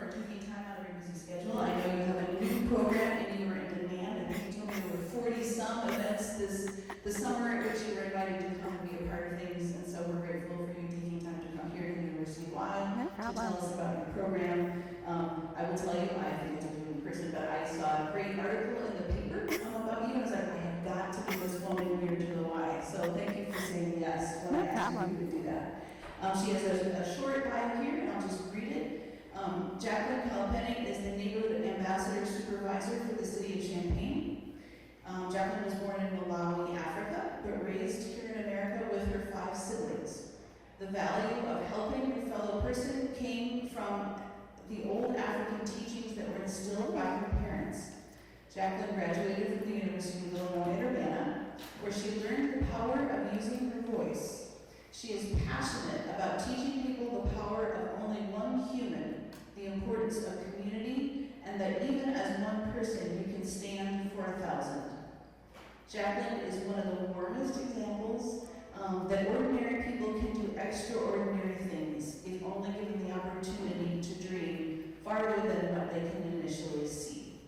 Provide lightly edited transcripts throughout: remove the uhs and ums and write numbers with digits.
for taking time out of your busy schedule. I know you have a new program and you were in demand, and you told me there were 40-some events this summer at which you were invited to come and be a part of things, and so we're grateful for you taking time to come here to the University of Wyoming to tell us about your program. I will tell you, I think it's in person, but I saw a great article in the paper about you, and I was like, I have got to be this woman here to the Y. So thank you for saying yes when I asked you to do that. She has a short bio here, and I'll just read it. Jacqueline Kalipeni is the neighborhood ambassador supervisor for the city of Champaign. Jacqueline was born in Malawi, Africa, but raised here in America with her 5 siblings. The value of helping your fellow person came from the old African teachings that were instilled by her parents. Jacqueline graduated from the University of Illinois at Urbana, where she learned the power of using her voice. She is passionate about teaching people the power of only one human, the importance of community, and that even as one person you can stand for 1,000. Jacqueline is one of the warmest examples that ordinary people can do extraordinary things if only given the opportunity to dream farther than what they can initially see.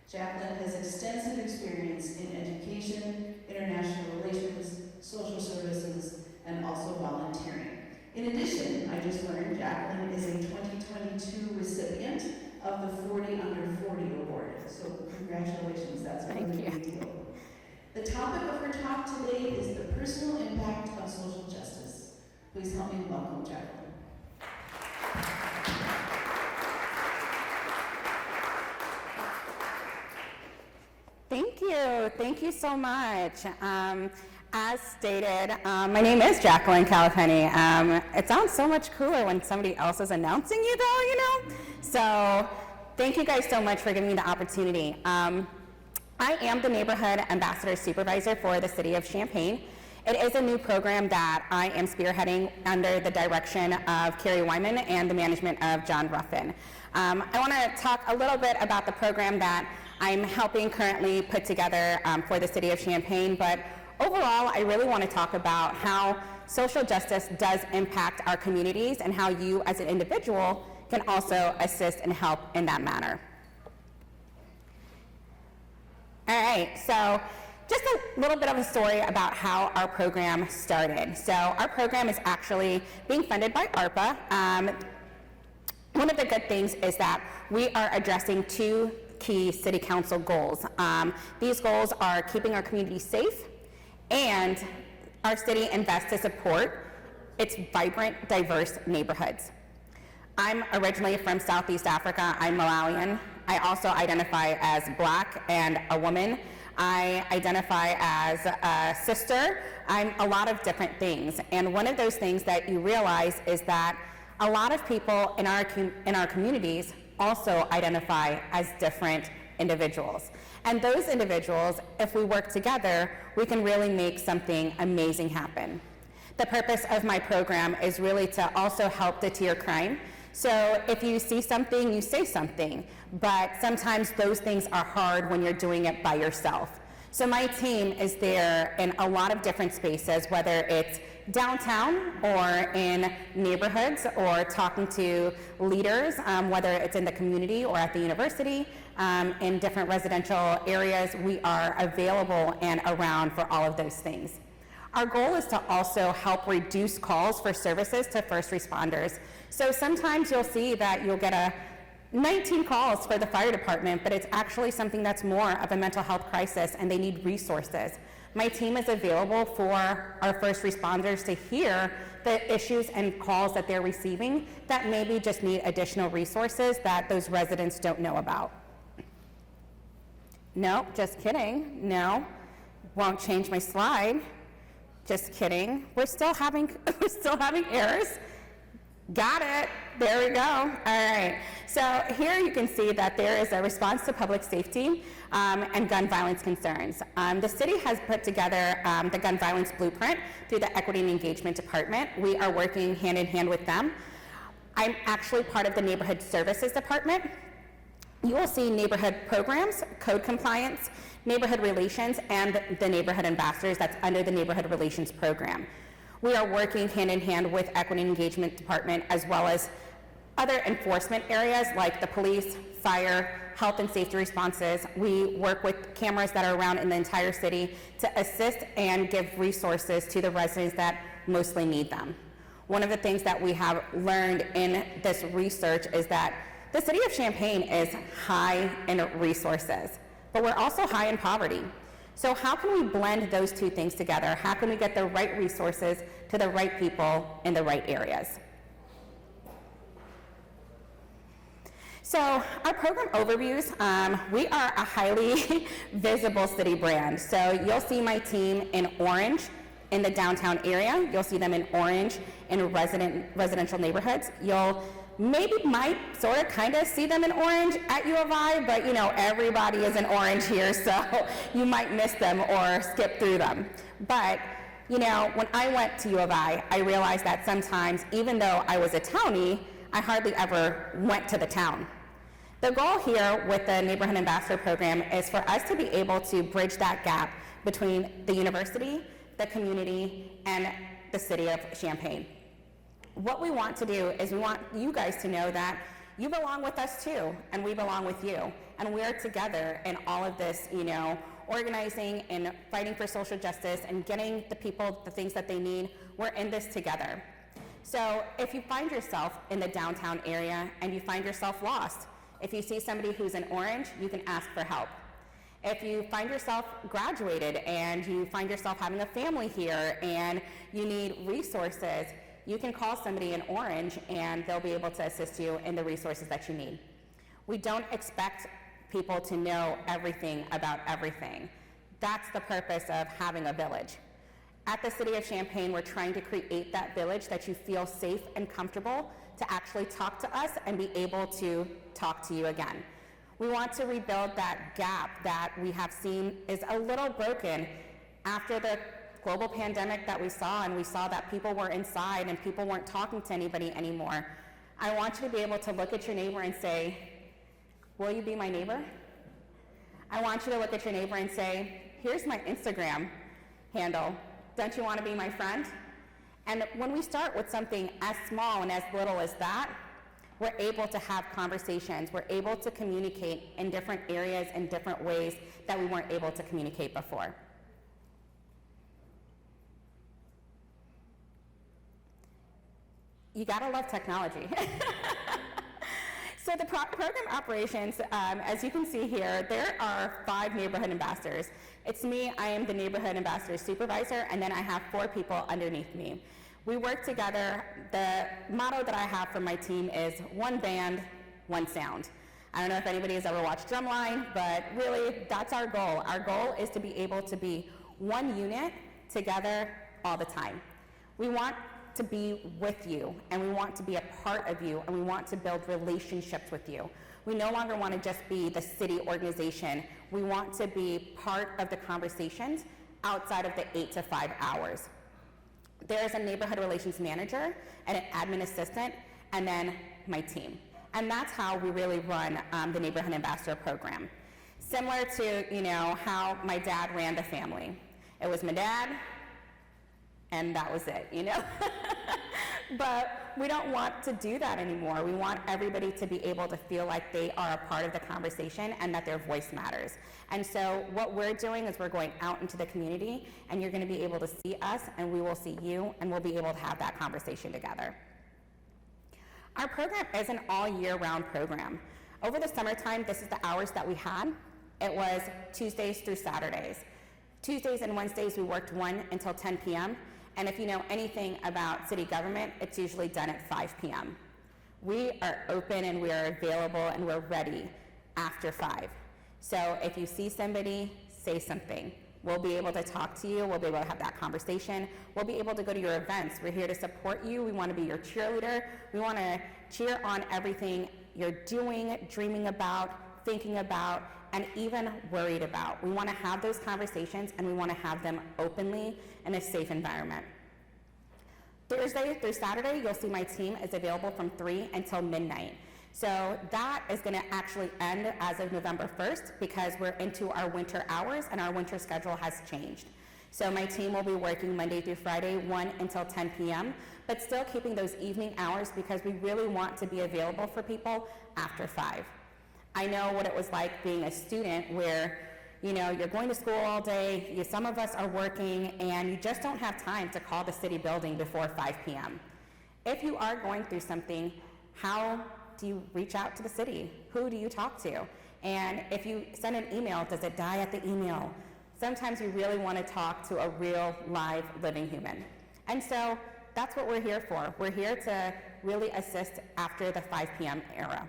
Jacqueline has extensive experience in education, international relations, social services, and also volunteering. In addition, I just learned Jacqueline is a 2022 recipient of the 40 Under 40 Award. So congratulations, that's a really big deal. The topic of her talk today is the personal impact of social justice. Please help me welcome Jacqueline. Thank you so much. As stated, my name is Jacqueline Kalipeni. It sounds so much cooler when somebody else is announcing you though, you know? So thank you guys so much for giving me the opportunity. I am the Neighborhood Ambassador Supervisor for the City of Champaign. It is a new program that I am spearheading under the direction of Carrie Wyman and the management of John Ruffin. I want to talk a little bit about the program that I'm helping currently put together for the City of Champaign, but overall, I really want to talk about how social justice does impact our communities and how you as an individual can also assist and help in that manner. All right, so just a little bit of a story about how our program started. So our program is actually being funded by ARPA. One of the good things is that we are addressing 2 key city council goals. These goals are keeping our community safe, and our city invests to support its vibrant, diverse neighborhoods. I'm originally from Southeast Africa. I'm Malawian. I also identify as Black and a woman. I identify as a sister. I'm a lot of different things. And one of those things that you realize is that a lot of people in our communities also identify as different individuals. And those individuals, if we work together, we can really make something amazing happen. The purpose of my program is really to also help deter crime. So if you see something, you say something, but sometimes those things are hard when you're doing it by yourself. So my team is there in a lot of different spaces, whether it's downtown or in neighborhoods or talking to leaders, whether it's in the community or at the university, in different residential areas. We are available and around for all of those things. Our goal is to also help reduce calls for services to first responders. So sometimes you'll see that you'll get 19 calls for the fire department, but it's actually something that's more of a mental health crisis and they need resources. My team is available for our first responders to hear the issues and calls that they're receiving that maybe just need additional resources that those residents don't know about. No, just kidding. No, won't change my slide. Just kidding. We're still having errors. Got it. There we go. All right. So here you can see that there is a response to public safety and gun violence concerns. The city has put together the gun violence blueprint through the Equity and Engagement Department. We are working hand in hand with them. I'm actually part of the Neighborhood Services Department. You will see neighborhood programs, code compliance, neighborhood relations, and the neighborhood ambassadors that's under the Neighborhood Relations Program. We are working hand in hand with Equity and Engagement Department as well as other enforcement areas like the police, fire, health and safety responses. We work with cameras that are around in the entire city to assist and give resources to the residents that mostly need them. One of the things that we have learned in this research is that the city of Champaign is high in resources, but we're also high in poverty. So how can we blend those two things together? How can we get the right resources to the right people in the right areas? So our program overviews, we are a highly visible city brand. So you'll see my team in orange in the downtown area. You'll see them in orange in residential neighborhoods. You'll might sort of kind of see them in orange at U of I, but you know, everybody is in orange here, so you might miss them or skip through them. But you know, when I went to U of I realized that sometimes, even though I was a townie, I hardly ever went to the town. The goal here with the Neighborhood Ambassador Program is for us to be able to bridge that gap between the university, the community, and the city of Champaign. What we want to do is we want you guys to know that you belong with us too, and we belong with you. And we're together in all of this, you know, organizing and fighting for social justice and getting the people the things that they need. We're in this together. So if you find yourself in the downtown area and you find yourself lost, if you see somebody who's in orange, you can ask for help. If you find yourself graduated and you find yourself having a family here and you need resources, you can call somebody in orange and they'll be able to assist you in the resources that you need. We don't expect people to know everything about everything. That's the purpose of having a village. At the City of Champaign, we're trying to create that village that you feel safe and comfortable to actually talk to us and be able to talk to you again. We want to rebuild that gap that we have seen is a little broken after the global pandemic that we saw, and we saw that people were inside and people weren't talking to anybody anymore. I want you to be able to look at your neighbor and say, will you be my neighbor? I want you to look at your neighbor and say, here's my Instagram handle. Don't you want to be my friend? And when we start with something as small and as little as that, we're able to have conversations. We're able to communicate in different areas in different ways that we weren't able to communicate before. You gotta love technology. So the program operations, as you can see here, there are 5 neighborhood ambassadors. It's me, I am the neighborhood ambassador supervisor, and then I have 4 people underneath me. We work together. The motto that I have for my team is one band, one sound. I don't know if anybody has ever watched Drumline, but really that's our goal. Our goal is to be able to be one unit together all the time. We want to be with you, and we want to be a part of you, and we want to build relationships with you. We no longer want to just be the city organization. We want to be part of the conversations outside of the 8 to 5 hours. There is a neighborhood relations manager and an admin assistant, and then my team. And that's how we really run the Neighborhood Ambassador Program. Similar to, you know, how my dad ran the family. It was my dad, and that was it, you know? But we don't want to do that anymore. We want everybody to be able to feel like they are a part of the conversation and that their voice matters. And so what we're doing is we're going out into the community, and you're going to be able to see us, and we will see you, and we'll be able to have that conversation together. Our program is an all year round program. Over the summertime, this is the hours that we had. It was Tuesdays through Saturdays. Tuesdays and Wednesdays, we worked 1 until 10 p.m. And if you know anything about city government, it's usually done at 5 p.m. We are open and we are available and we're ready after 5. So if you see somebody, say something. We'll be able to talk to you. We'll be able to have that conversation. We'll be able to go to your events. We're here to support you. We want to be your cheerleader. We want to cheer on everything you're doing, dreaming about, thinking about, and even worried about. We want to have those conversations, and we want to have them openly in a safe environment. Thursday through Saturday, you'll see my team is available from 3 until midnight. So that is going to actually end as of November 1st because we're into our winter hours and our winter schedule has changed. So my team will be working Monday through Friday, 1 until 10 p.m., but still keeping those evening hours because we really want to be available for people after 5. I know what it was like being a student where, you're going to school all day, some of us are working, and you just don't have time to call the city building before 5 p.m. If you are going through something, how do you reach out to the city? Who do you talk to? And if you send an email, does it die at the email? Sometimes we really want to talk to a real, live, living human. And so that's what we're here for. We're here to really assist after the 5 p.m. era.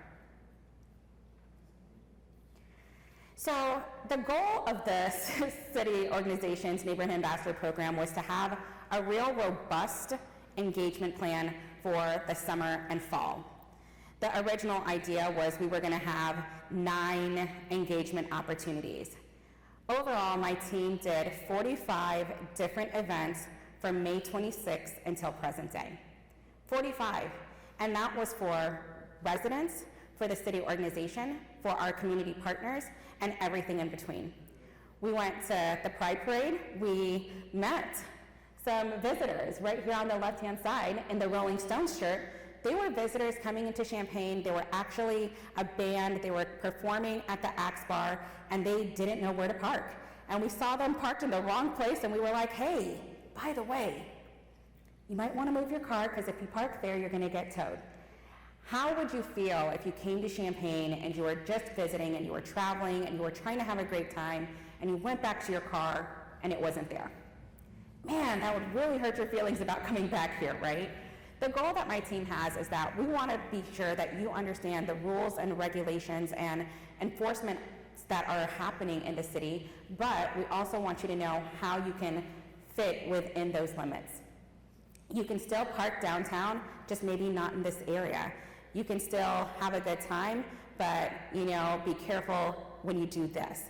So the goal of this city organization's Neighborhood Ambassador Program was to have a real robust engagement plan for the summer and fall. The original idea was we were going to have 9 engagement opportunities. Overall, my team did 45 different events from May 26th until present day. 45. And that was for residents, for the city organization, for our community partners, and everything in between. We went to the Pride Parade. We met some visitors right here on the left-hand side in the Rolling Stones shirt. They were visitors coming into Champaign. They were actually a band. They were performing at the Axe Bar, and they didn't know where to park. And we saw them parked in the wrong place, and we were like, hey, by the way, you might want to move your car, because if you park there, you're going to get towed. How would you feel if you came to Champaign and you were just visiting and you were traveling and you were trying to have a great time and you went back to your car and it wasn't there? Man, that would really hurt your feelings about coming back here, right? The goal that my team has is that we want to be sure that you understand the rules and regulations and enforcement that are happening in the city, but we also want you to know how you can fit within those limits. You can still park downtown, just maybe not in this area. You can still have a good time, but be careful when you do this.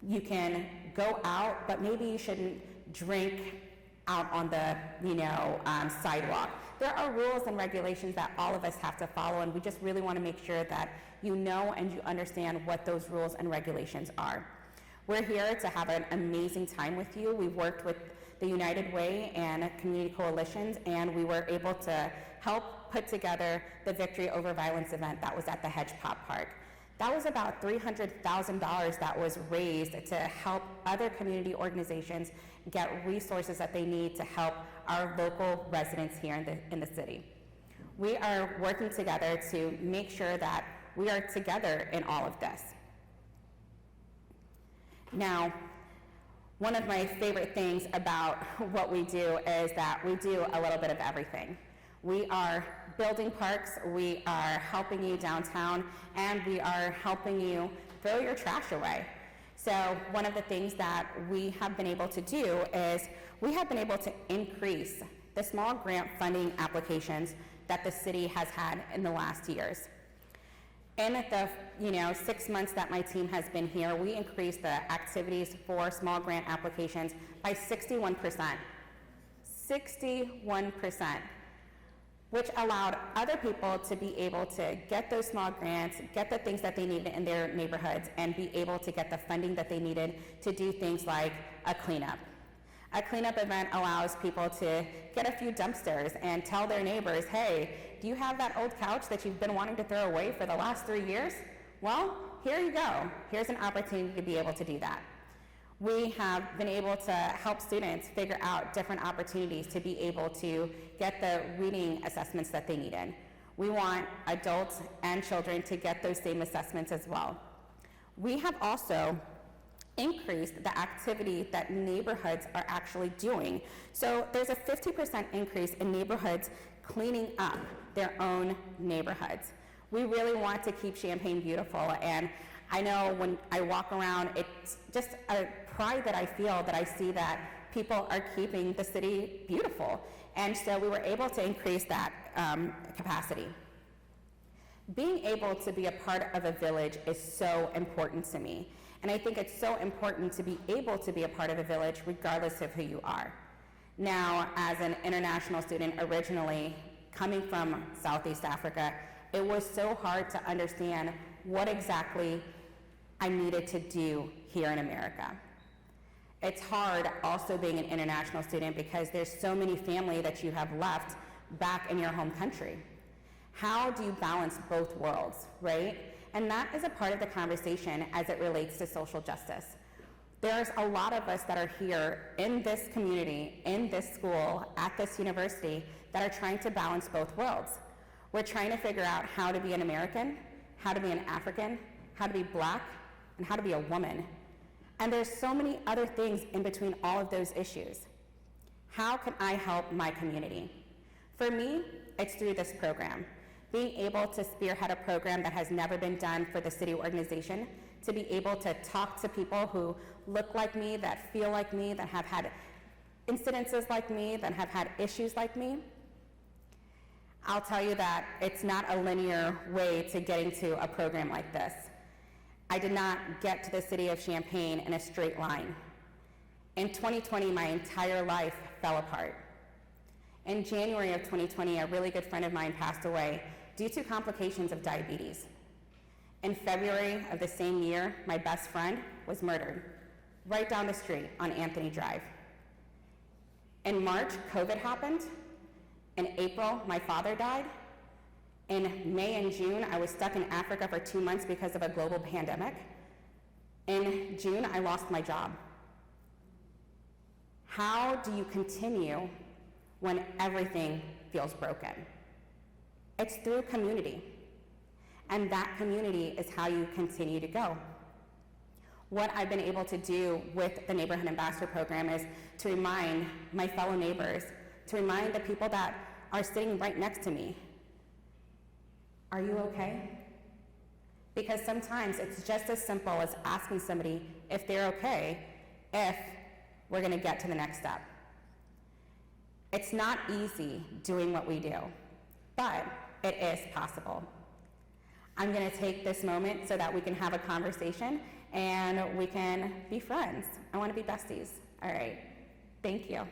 You can go out, but maybe you shouldn't drink out on the sidewalk. There are rules and regulations that all of us have to follow, and we just really want to make sure that you know and you understand what those rules and regulations are. We're here to have an amazing time with you. We've worked with the United Way and community coalitions, and we were able to help put together the Victory Over Violence event that was at the Hedge Pop Park. That was about $300,000 that was raised to help other community organizations get resources that they need to help our local residents here in the city. We are working together to make sure that we are together in all of this. Now, one of my favorite things about what we do is that we do a little bit of everything. We are building parks, we are helping you downtown, and we are helping you throw your trash away. So one of the things that we have been able to do is we have been able to increase the small grant funding applications that the city has had in the last years. In the 6 months that my team has been here, we increased the activities for small grant applications by 61%. 61%, which allowed other people to be able to get those small grants, get the things that they needed in their neighborhoods, and be able to get the funding that they needed to do things like a cleanup. A cleanup event allows people to get a few dumpsters and tell their neighbors, hey, do you have that old couch that you've been wanting to throw away for the last 3 years? Well, here you go. Here's an opportunity to be able to do that. We have been able to help students figure out different opportunities to be able to get the reading assessments that they needed. We want adults and children to get those same assessments as well. We have also increased the activity that neighborhoods are actually doing. So there's a 50% increase in neighborhoods cleaning up their own neighborhoods. We really want to keep Champaign beautiful, and I know when I walk around, it's just a pride that I feel that I see that people are keeping the city beautiful. And so we were able to increase that capacity. Being able to be a part of a village is so important to me. And I think it's so important to be able to be a part of a village regardless of who you are. Now, as an international student originally coming from Southeast Africa, it was so hard to understand what exactly I needed to do here in America. It's hard also being an international student because there's so many family that you have left back in your home country. How do you balance both worlds, right? And that is a part of the conversation as it relates to social justice. There's a lot of us that are here in this community, in this school, at this university, that are trying to balance both worlds. We're trying to figure out how to be an American, how to be an African, how to be Black, and how to be a woman. And there's so many other things in between all of those issues. How can I help my community? For me, it's through this program. Being able to spearhead a program that has never been done for the city organization, to be able to talk to people who look like me, that feel like me, that have had incidences like me, that have had issues like me. I'll tell you that it's not a linear way to getting to a program like this. I did not get to the city of Champaign in a straight line. In 2020, my entire life fell apart. In January of 2020, a really good friend of mine passed away due to complications of diabetes. In February of the same year, my best friend was murdered right down the street on Anthony Drive. In March, COVID happened. In April, my father died. In May and June, I was stuck in Africa for 2 months because of a global pandemic. In June, I lost my job. How do you continue when everything feels broken? It's through community. And that community is how you continue to go. What I've been able to do with the Neighborhood Ambassador Program is to remind my fellow neighbors, to remind the people that are sitting right next to me, are you okay? Because sometimes it's just as simple as asking somebody if they're okay, if we're gonna get to the next step. It's not easy doing what we do, but it is possible. I'm gonna take this moment so that we can have a conversation and we can be friends. I wanna be besties. All right, thank you.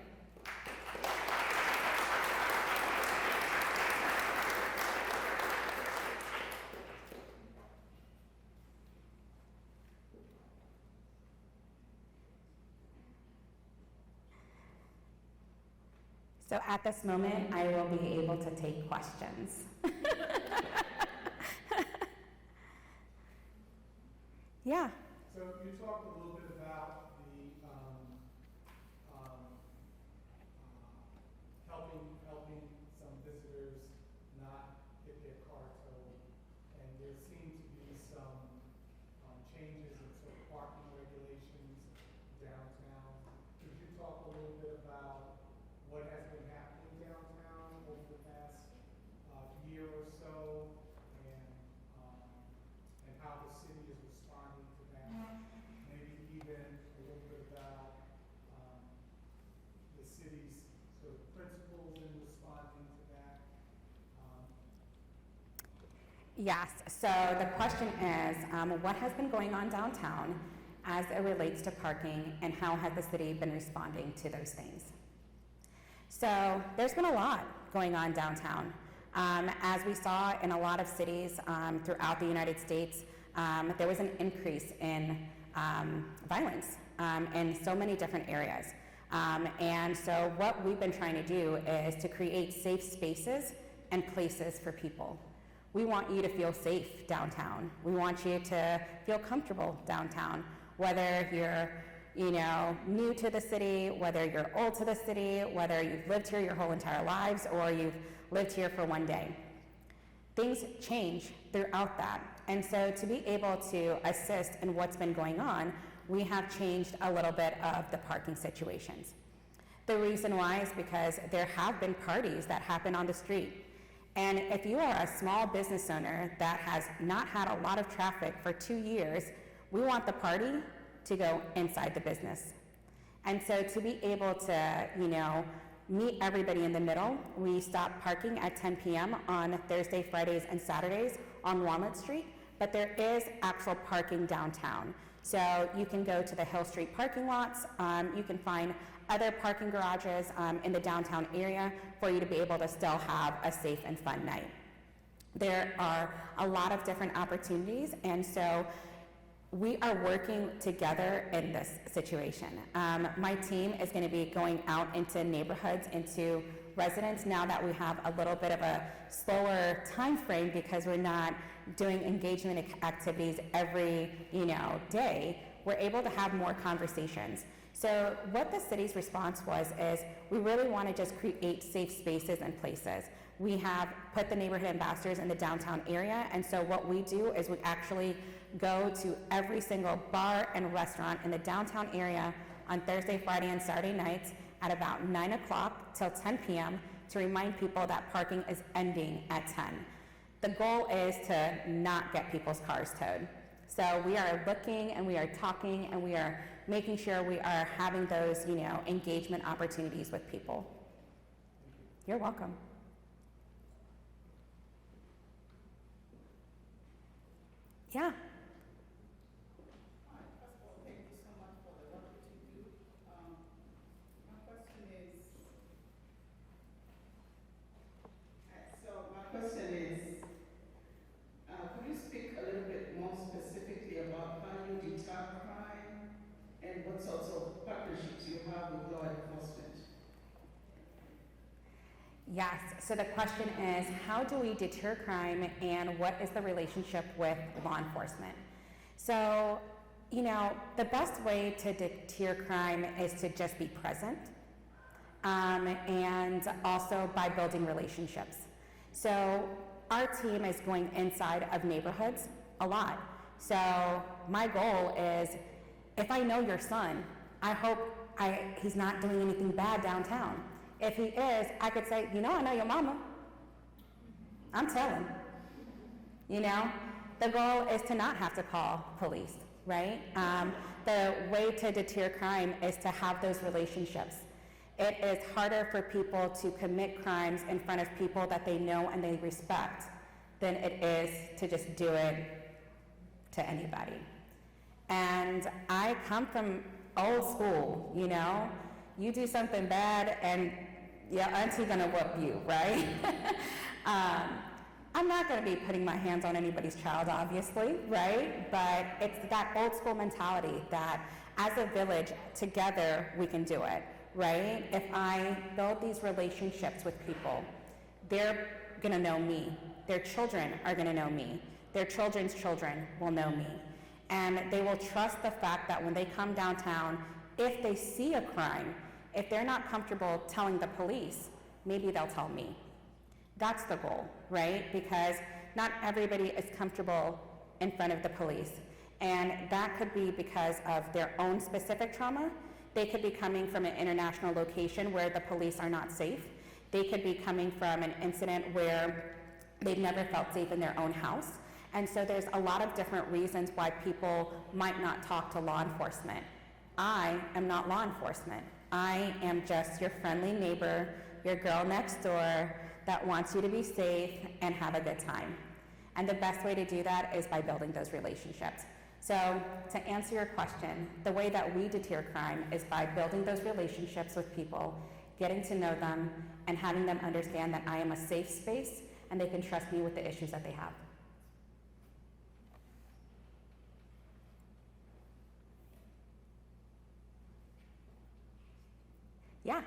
So at this moment, I will be able to take questions. Yeah. So you talked a little bit about the helping some visitors not get their car towed, and there seem to be some changes in sort of parking regulations downtown. Could you talk a little bit about what has been happening downtown over the past year or so, and how the city is responding to that? Maybe even a little bit about the city's sort of principles in responding to that. Yes, so the question is, what has been going on downtown as it relates to parking, and how has the city been responding to those things? So there's been a lot going on downtown. As we saw in a lot of cities throughout the United States, there was an increase in violence in so many different areas. And so what we've been trying to do is to create safe spaces and places for people. We want you to feel safe downtown. We want you to feel comfortable downtown, whether you're new to the city, whether you're old to the city, whether you've lived here your whole entire lives, or you've lived here for one day. Things change throughout that. And so to be able to assist in what's been going on, we have changed a little bit of the parking situations. The reason why is because there have been parties that happen on the street. And if you are a small business owner that has not had a lot of traffic for 2 years, we want the party to go inside the business. And so to be able to, meet everybody in the middle, we stop parking at 10 p.m. on Thursday, Fridays, and Saturdays on Walnut Street, but there is actual parking downtown. So you can go to the Hill Street parking lots, you can find other parking garages in the downtown area for you to be able to still have a safe and fun night. There are a lot of different opportunities, and so we are working together in this situation. My team is going to be going out into neighborhoods, into residents, now that we have a little bit of a slower time frame because we're not doing engagement activities every day. We're able to have more conversations. So what the city's response was is we really want to just create safe spaces and places. We have put the neighborhood ambassadors in the downtown area, and so what we do is we actually go to every single bar and restaurant in the downtown area on Thursday, Friday, and Saturday nights at about 9 o'clock till 10 p.m. to remind people that parking is ending at 10. The goal is to not get people's cars towed. So we are looking and we are talking and we are making sure we are having those, engagement opportunities with people. You're welcome. Yeah. Hi, first of all, thank you so much for the work that you do. My question is, could you speak a little bit more specifically about how you deter crime and what sorts of partnerships you have with law enforcement? Yes, so the question is, how do we deter crime and what is the relationship with law enforcement? So, the best way to deter crime is to just be present, and also by building relationships. So our team is going inside of neighborhoods a lot. So my goal is, if I know your son, I hope he's not doing anything bad downtown. If he is, I could say, I know your mama. I'm telling. The goal is to not have to call police, right? The way to deter crime is to have those relationships. It is harder for people to commit crimes in front of people that they know and they respect than it is to just do it to anybody. And I come from old school, you do something bad and your auntie gonna whoop you, right? I'm not gonna be putting my hands on anybody's child, obviously, right? But it's that old school mentality that as a village, together we can do it, right? If I build these relationships with people, they're gonna know me. Their children are gonna know me. Their children's children will know me. And they will trust the fact that when they come downtown, if they see a crime, if they're not comfortable telling the police, maybe they'll tell me. That's the goal, right? Because not everybody is comfortable in front of the police. And that could be because of their own specific trauma. They could be coming from an international location where the police are not safe. They could be coming from an incident where they've never felt safe in their own house. And so there's a lot of different reasons why people might not talk to law enforcement. I am not law enforcement. I am just your friendly neighbor, your girl next door that wants you to be safe and have a good time. And the best way to do that is by building those relationships. So to answer your question, the way that we deter crime is by building those relationships with people, getting to know them, and having them understand that I am a safe space and they can trust me with the issues that they have. Yeah.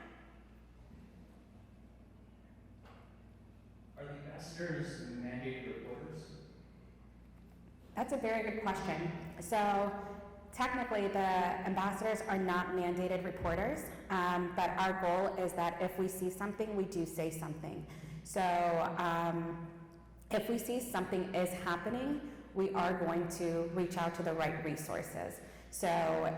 Are the ambassadors mandated reporters? That's a very good question. So technically the ambassadors are not mandated reporters, but our goal is that if we see something, we do say something. So if we see something is happening, we are going to reach out to the right resources. So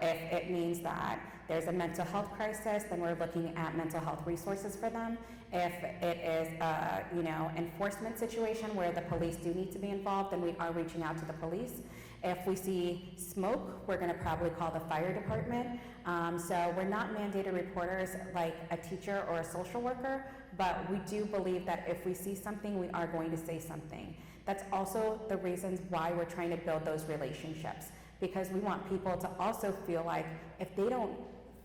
if it means that there's a mental health crisis, then we're looking at mental health resources for them. If it is a enforcement situation where the police do need to be involved, then we are reaching out to the police. If we see smoke, we're going to probably call the fire department. So we're not mandated reporters like a teacher or a social worker, but we do believe that if we see something, we are going to say something. That's also the reasons why we're trying to build those relationships, because we want people to also feel like if they don't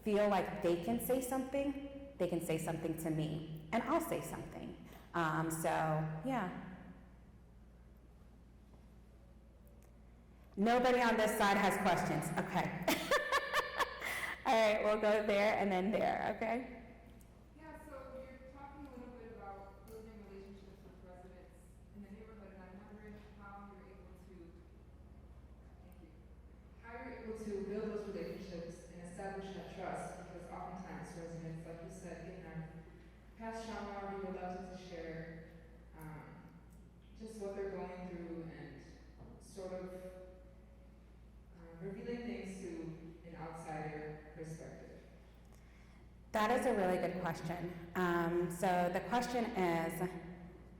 feel like they can say something, they can say something to me, and I'll say something. So, yeah. Nobody on this side has questions. Okay. All right, we'll go there and then there, okay? Yeah, so you're talking a little bit about building relationships with residents in the neighborhood, and I'm wondering how you're able to, thank you, how you're able to build those relationships and establish that trust, because oftentimes residents, like you said, in our past trauma, are reluctant to share just what they're going through and sort of revealing things to an outsider perspective. That is a really good question. So the question is,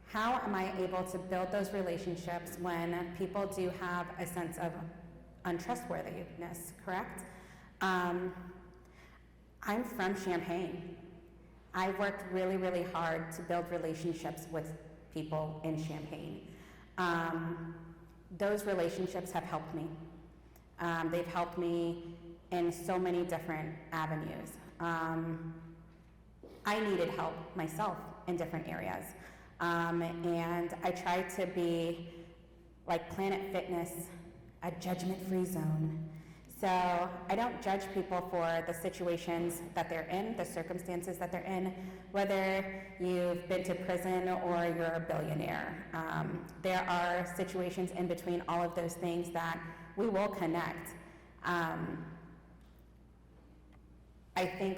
how am I able to build those relationships when people do have a sense of untrustworthiness, correct? I'm from Champaign. I worked really, really hard to build relationships with people in Champaign. Those relationships have helped me. They've helped me in so many different avenues. I needed help myself in different areas. And I try to be like Planet Fitness, a judgment-free zone. So I don't judge people for the situations that they're in, the circumstances that they're in, whether you've been to prison or you're a billionaire. There are situations in between all of those things that we will connect. I think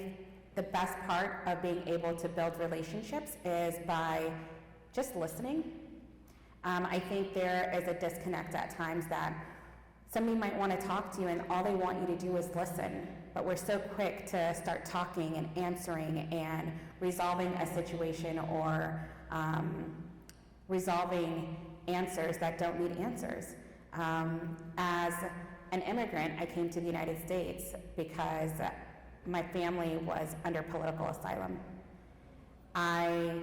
the best part of being able to build relationships is by just listening. I think there is a disconnect at times that somebody might want to talk to you and all they want you to do is listen, but we're so quick to start talking and answering and resolving a situation or resolving answers that don't need answers. As an immigrant, I came to the United States because my family was under political asylum. I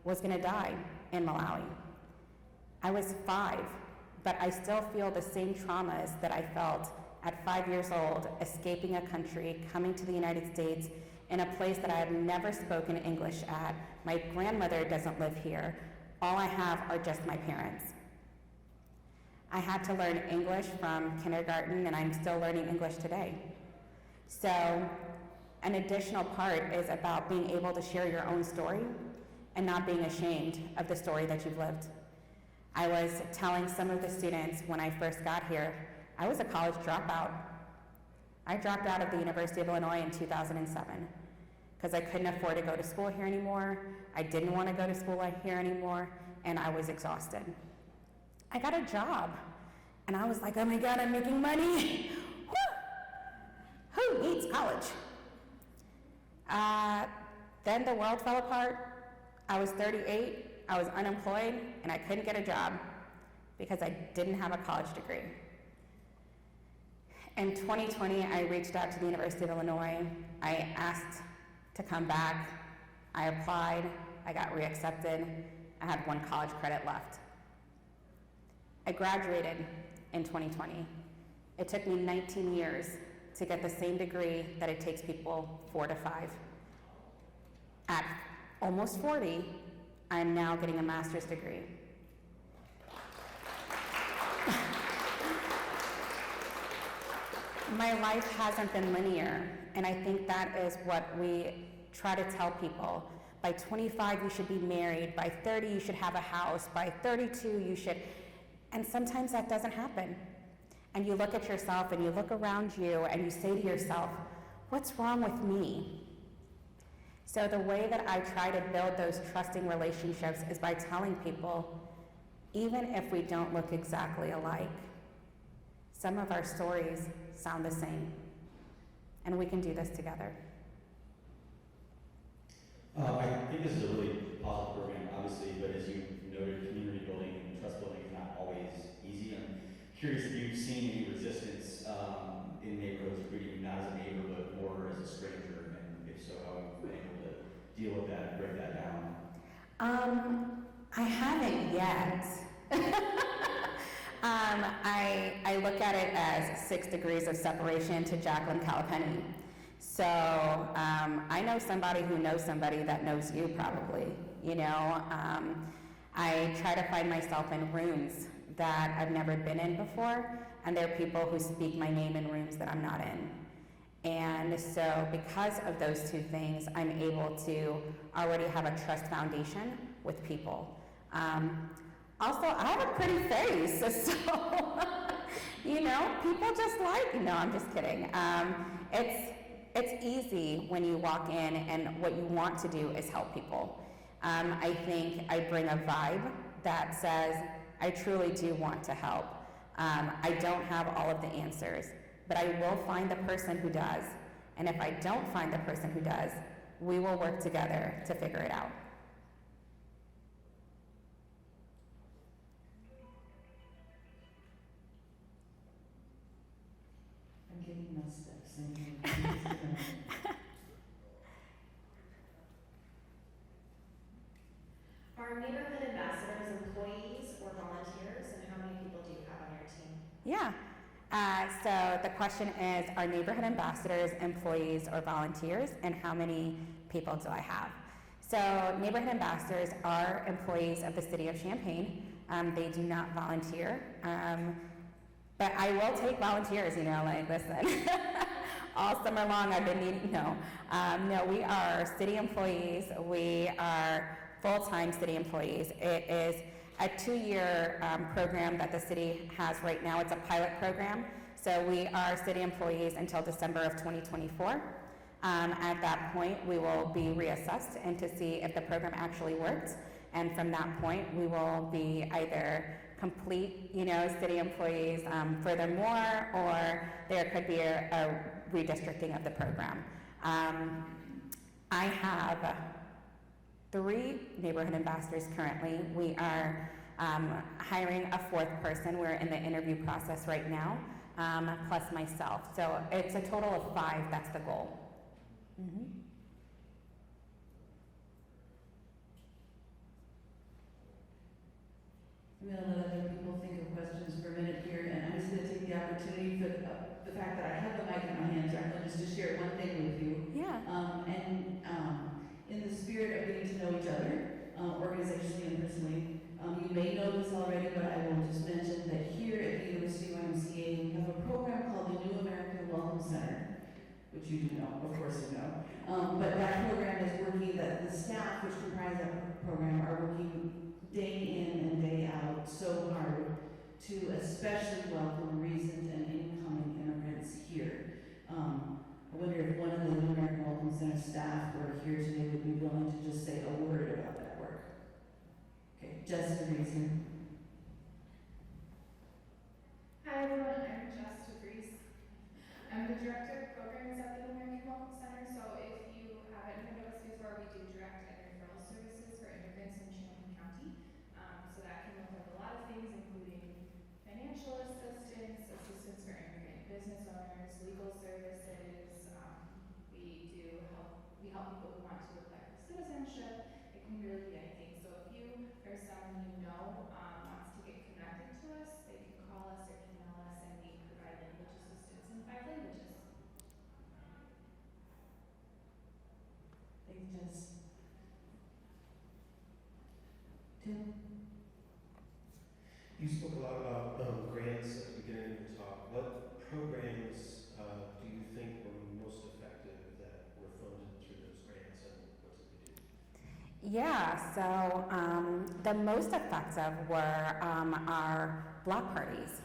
was going to die in Malawi. I was 5, but I still feel the same traumas that I felt at 5 years old, escaping a country, coming to the United States, in a place that I have never spoken English at. My grandmother doesn't live here. All I have are just my parents. I had to learn English from kindergarten, and I'm still learning English today. So an additional part is about being able to share your own story and not being ashamed of the story that you've lived. I was telling some of the students when I first got here, I was a college dropout. I dropped out of the University of Illinois in 2007 because I couldn't afford to go to school here anymore. I didn't want to go to school here anymore, and I was exhausted. I got a job, and I was like, oh my God, I'm making money. Who needs college? Then the world fell apart. I was 38, I was unemployed, and I couldn't get a job because I didn't have a college degree. In 2020, I reached out to the University of Illinois. I asked to come back. I applied, I got reaccepted. I had 1 college credit left. I graduated in 2020. It took me 19 years to get the same degree that it takes people 4 to 5. At almost 40, I'm now getting a master's degree. My life hasn't been linear, and I think that is what we try to tell people. By 25, you should be married. By 30, you should have a house. By 32, you should... And sometimes that doesn't happen. And you look at yourself and you look around you and you say to yourself, what's wrong with me? So the way that I try to build those trusting relationships is by telling people, even if we don't look exactly alike, some of our stories sound the same. And we can do this together. I think this is a really positive program, obviously, but as you noted, community building and trust building is not always easy. I'm curious if you've seen any resistance in neighborhoods greeting you not as a neighbor, but more as a stranger, and if so, how have you been able to deal with that and break that down? I haven't yet. I look at it as 6 degrees of separation to Jacqueline Kalipeni. So I know somebody who knows somebody that knows you probably, you know. I try to find myself in rooms that I've never been in before, and there are people who speak my name in rooms that I'm not in. And so because of those two things, I'm able to already have a trust foundation with people. Also, I have a pretty face, so, you know, people just like, no, I'm just kidding. It's easy when you walk in and what you want to do is help people. I think I bring a vibe that says, I truly do want to help. I don't have all of the answers, but I will find the person who does. And if I don't find the person who does, we will work together to figure it out. I'm getting my steps in. Are neighborhood ambassadors employees or volunteers, and how many people do you have on your team? Yeah. So the question is, are neighborhood ambassadors employees or volunteers, and how many people do I have? So neighborhood ambassadors are employees of the city of Champaign. They do not volunteer. But I will take volunteers, you know, like, listen, all summer long I've been needing, no, we are city employees. We are full-time city employees. It is a 2-year program that the city has right now. It's a pilot program. So we are city employees until December of 2024. At that point, we will be reassessed and to see if the program actually works. And from that point, we will be either complete, you know, city employees furthermore, or there could be a redistricting of the program. I have 3 neighborhood ambassadors currently. We are hiring a 4th person. We're in the interview process right now, plus myself. So it's a total of 5. That's the goal. Mm-hmm. I'm going to let other people think of questions for a minute here, and I'm just going to take the opportunity for the fact that I have the mic in my hands, Jacqueline, just to share one thing with you. Yeah. In the spirit of getting to know each other, organizationally and personally, you may know this already, but I will just mention that here at the University of YMCA, we have a program called the New American Welcome Center, which you do know, of course you know. But that program is working, the staff which comprise that program are working day in and day out so hard to especially welcome recent and incoming immigrants here. I wonder if one of the New American Welcome Center staff who are here today would be willing to just say a word about that work. Okay, Jess DeVries. Hi everyone, I'm Jess DeVries. I'm the Director of Programs at the New American Welcome Center, so if you haven't heard of us before, we do direct and referral services for immigrants in Champaign County. So that can look like a lot of things, including financial assistance, assistance for immigrant business owners, legal services. We help people who want to apply for citizenship. It can really be anything. So if you or someone you know wants to get connected to us, they can call us or email us, and we provide language assistance in 5 languages. Thanks, Jess. Tim? You spoke a lot about grants at the beginning of your talk. What programs do you think were most effective that were funded through those grants, and what did they do? Yeah, so the most effective were our block parties.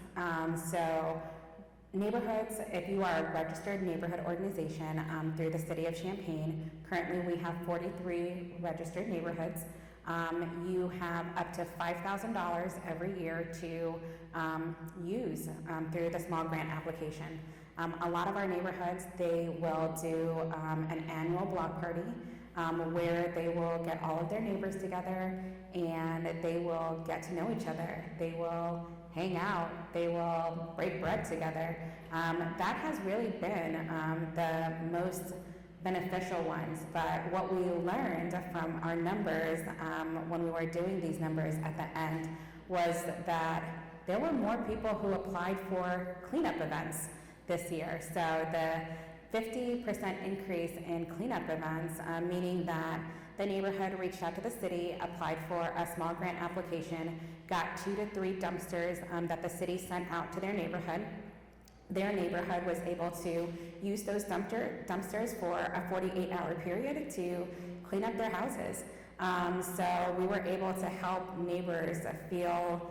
So neighborhoods, if you are a registered neighborhood organization through the city of Champaign, currently we have 43 registered neighborhoods. You have up to $5,000 every year to use through the small grant application. A lot of our neighborhoods, they will do an annual block party where they will get all of their neighbors together and they will get to know each other. They will hang out. They will break bread together. That has really been the most beneficial ones. But what we learned from our numbers when we were doing these numbers at the end was that there were more people who applied for cleanup events this year. So the 50% increase in cleanup events, meaning that the neighborhood reached out to the city, applied for a small grant application, got 2 to 3 dumpsters that the city sent out to their neighborhood. their neighborhood was able to use those dumpsters for a 48-hour period to clean up their houses. So we were able to help neighbors feel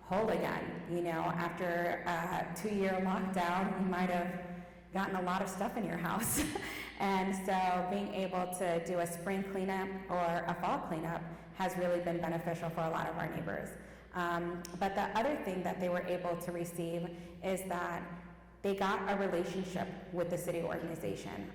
whole again. You know, after a 2-year lockdown, you might have gotten a lot of stuff in your house. And so being able to do a spring cleanup or a fall cleanup has really been beneficial for a lot of our neighbors. But the other thing that they were able to receive is that they got a relationship with the city organization.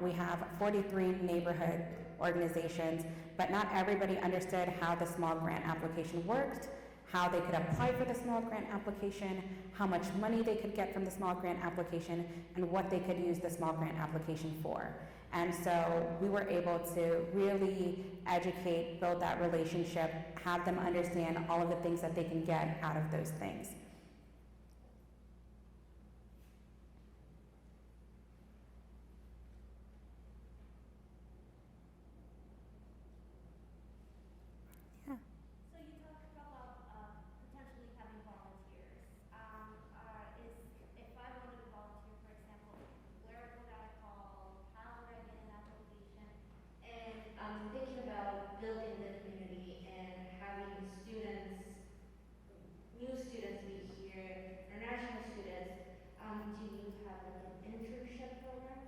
We have 43 neighborhood organizations, but not everybody understood how the small grant application worked, how they could apply for the small grant application, how much money they could get from the small grant application, and what they could use the small grant application for. And so we were able to really educate, build that relationship, have them understand all of the things that they can get out of those things. So you talked about potentially having volunteers. If I wanted to volunteer, for example, where would I call? How would I get an application? And I'm thinking about building the community and having students, new students be here, international students. Do you have like an internship program?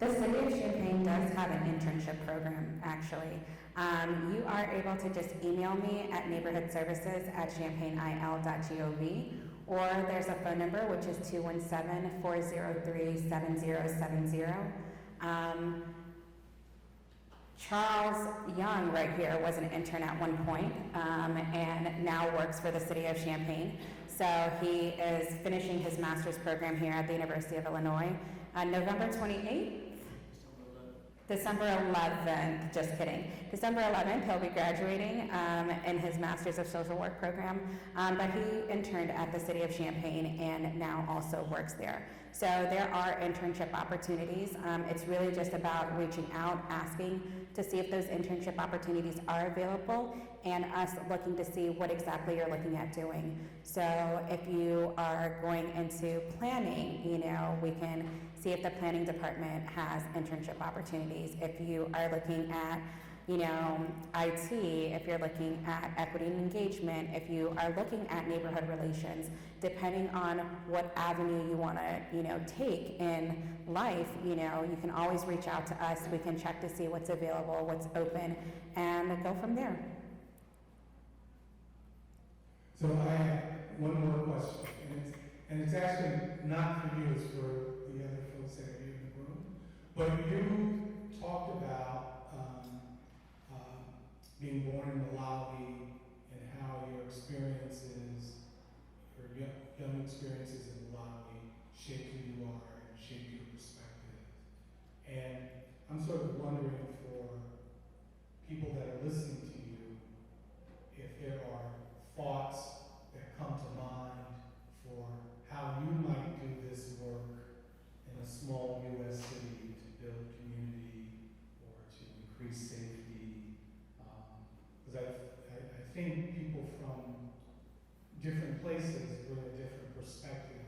The City of Champaign does have an internship program, actually. You are able to just email me at neighborhoodservices@champaignil.gov, or there's a phone number, which is 217-403-7070. Charles Young right here was an intern at one point, and now works for the City of Champaign. So he is finishing his master's program here at the University of Illinois on November 28th. December 11th, just kidding. December 11th, he'll be graduating in his Master's of Social Work program, but he interned at the City of Champaign and now also works there. So there are internship opportunities. It's really just about reaching out, asking to see if those internship opportunities are available, and us looking to see what exactly you're looking at doing. So if you are going into planning, you know, we can see if the planning department has internship opportunities. If you are looking at, you know, IT, if you're looking at equity and engagement, if you are looking at neighborhood relations, depending on what avenue you want to, you know, take in life, you know, you can always reach out to us. We can check to see what's available, what's open, and go from there. So I have one more question, and it's actually not for you, it's for the other folks that are here in the room. But you talked about being born in Malawi and how your experiences, or young experiences in Malawi shape who you are and shape your perspective. And I'm sort of wondering for people that are listening to you, if there are thoughts that come to mind for how you might do this work in a small U.S. city to build community or to increase safety. Because I think people from different places bring a different perspective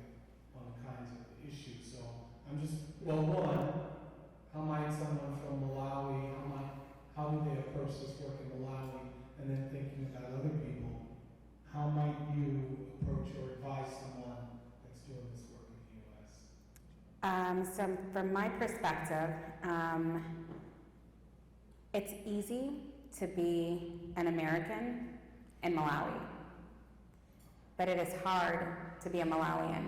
on kinds of issues. So I'm just, well, one, how might someone from Malawi, how do they approach this work in Malawi? And then thinking about other people, how might you approach or advise someone that's doing this work in the U.S.? So from my perspective, it's easy to be an American in Malawi, but it is hard to be a Malawian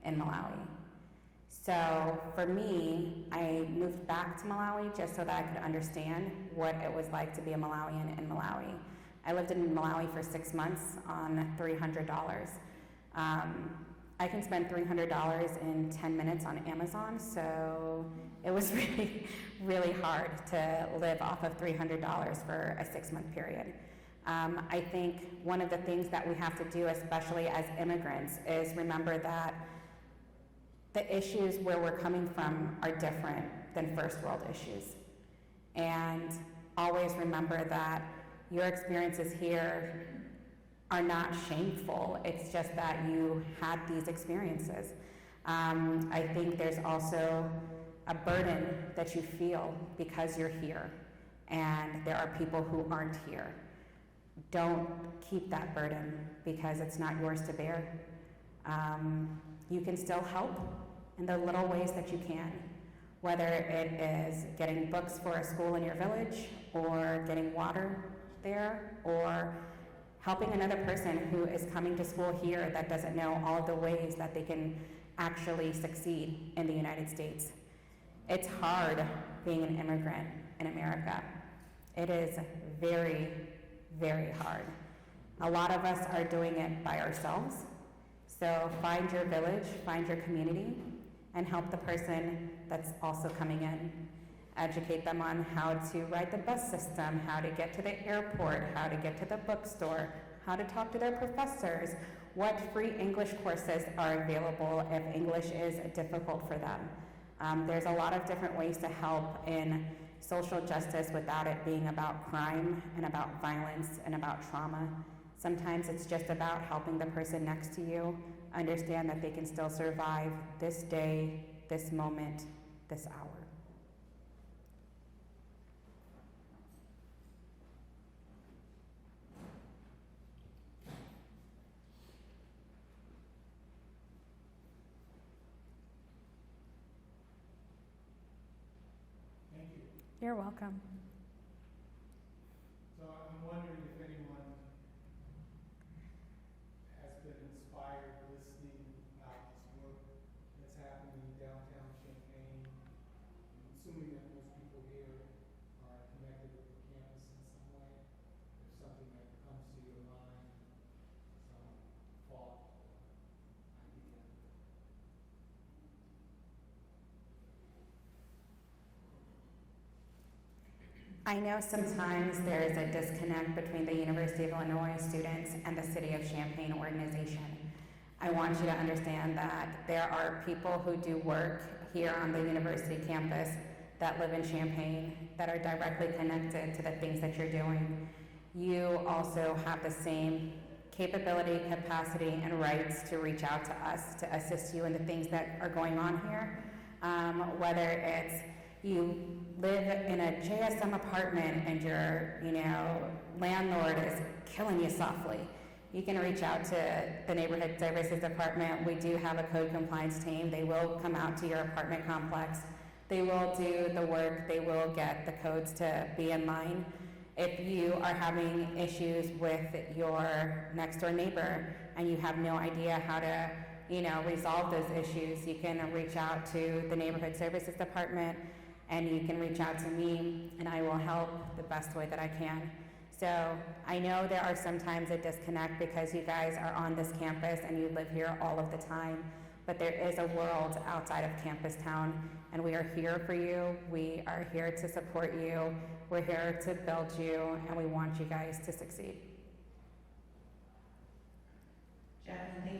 in Malawi. So for me, I moved back to Malawi just so that I could understand what it was like to be a Malawian in Malawi. I lived in Malawi for 6 months on $300. I can spend $300 in 10 minutes on Amazon, so it was really, really hard to live off of $300 for a 6-month period. I think one of the things that we have to do, especially as immigrants, is remember that the issues where we're coming from are different than first world issues. And always remember that your experiences here are not shameful. It's just that you had these experiences. I think there's also a burden that you feel because you're here and there are people who aren't here. Don't keep that burden because it's not yours to bear. You can still help in the little ways that you can, whether it is getting books for a school in your village or getting water there, or helping another person who is coming to school here that doesn't know all of the ways that they can actually succeed in the United States. It's hard being an immigrant in America. It is very, very hard. A lot of us are doing it by ourselves. So find your village, find your community, and help the person that's also coming in. Educate them on how to ride the bus system, how to get to the airport, how to get to the bookstore, how to talk to their professors, what free English courses are available if English is difficult for them. There's a lot of different ways to help in social justice without it being about crime and about violence and about trauma. Sometimes it's just about helping the person next to you understand that they can still survive this day, this moment, this hour. Thank you. You're welcome. So I'm wondering if anyone has been inspired listening about this work that's happening in downtown Champaign. I'm assuming that most people here are connected with the campus in some way. If something that comes to your mind, some thought, idea. I know sometimes there is a disconnect between the University of Illinois students and the City of Champaign organization. I want you to understand that there are people who do work here on the university campus that live in Champaign that are directly connected to the things that you're doing. You also have the same capability, capacity, and rights to reach out to us to assist you in the things that are going on here. Whether it's you live in a JSM apartment and your, landlord is killing you softly, you can reach out to the Neighborhood Services Department. We do have a code compliance team. They will come out to your apartment complex. They will do the work. They will get the codes to be in line. If you are having issues with your next door neighbor and you have no idea how to, resolve those issues, you can reach out to the Neighborhood Services Department, and you can reach out to me, and I will help the best way that I can. So I know there are sometimes a disconnect because you guys are on this campus and you live here all of the time, but there is a world outside of campus town, and we are here for you. We are here to support you. We're here to build you, and we want you guys to succeed. Jacqueline, thank